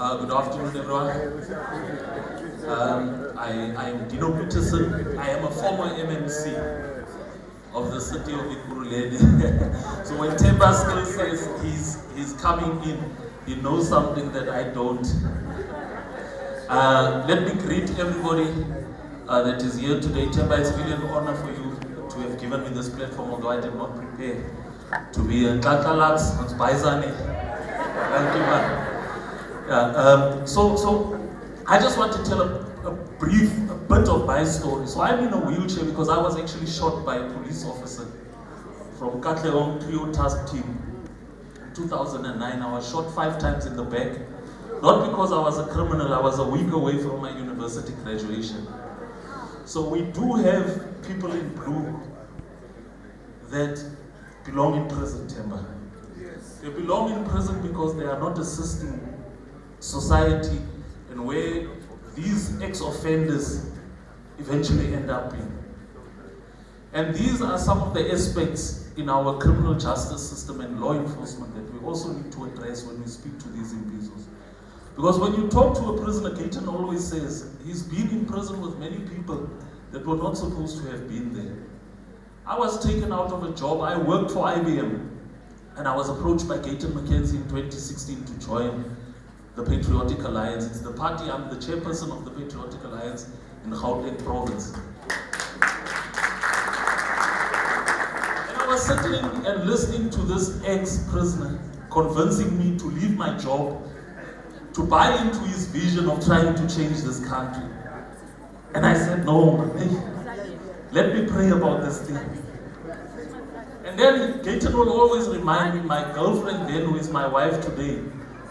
Good afternoon, everyone. I am Dino Peterson. I am a former MMC of the city of Ekurhuleni. So when Temba still says he's coming in, he knows something that I don't. Let me greet everybody that is here today. Temba, it's really an honor for you to have given me this platform, although I did not prepare to be a Kakalax on Spaizane. Thank you, man. So I just want to tell a bit of my story. So I'm in a wheelchair because I was actually shot by a police officer from Katleong Trio Task Team in 2009. I was shot 5 times in the back, not because I was a criminal. I was a week away from my university graduation. So we do have people in blue that belong in prison, Temba. They belong in prison because they are not assisting society, and where these ex-offenders eventually end up in. And these are some of the aspects in our criminal justice system and law enforcement that we also need to address when we speak to these Imbizos. Because when you talk to a prisoner, Gayton always says he's been in prison with many people that were not supposed to have been there. I was taken out of a job. I worked for IBM, and I was approached by Gayton McKenzie in 2016 to join the Patriotic Alliance. It's the party, I'm the chairperson of the Patriotic Alliance in Gauteng province. And I was sitting and listening to this ex-prisoner convincing me to leave my job, to buy into his vision of trying to change this country. And I said, no, hey, let me pray about this thing. And then Gayton will always remind me, my girlfriend then, who is my wife today,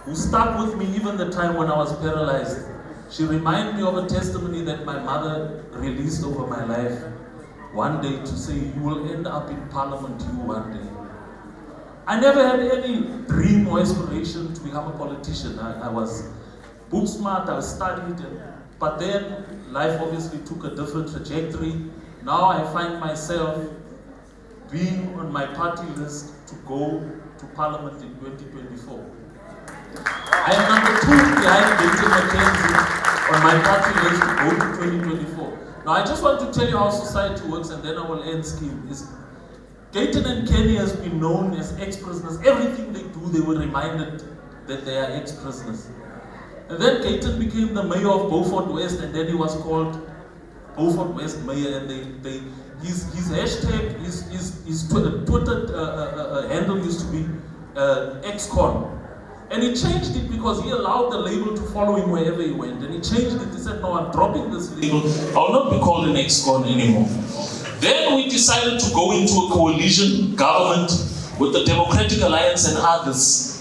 who stuck with me even the time when I was paralyzed. She reminded me of a testimony that my mother released over my life one day to say, you will end up in parliament, you one day. I never had any dream or aspiration to become a politician. I was book smart, I studied, but then life obviously took a different trajectory. Now I find myself being on my party list to go to parliament in 2024. I am number 2 behind Gayton McKenzie on my party list to go to 2024. Now I just want to tell you how society works, and then I will end Skeem. Gayton and Kenny has been known as ex-prisoners. Everything they do, they were reminded that they are ex-prisoners. And then Gayton became the mayor of Beaufort West, and then he was called Beaufort West Mayor, and his hashtag, his Twitter handle used to be ex-con. And he changed it because he allowed the label to follow him wherever he went. And he changed it. He said, no, I'm dropping this label. I'll not be called an ex-con anymore. Then we decided to go into a coalition government with the Democratic Alliance and others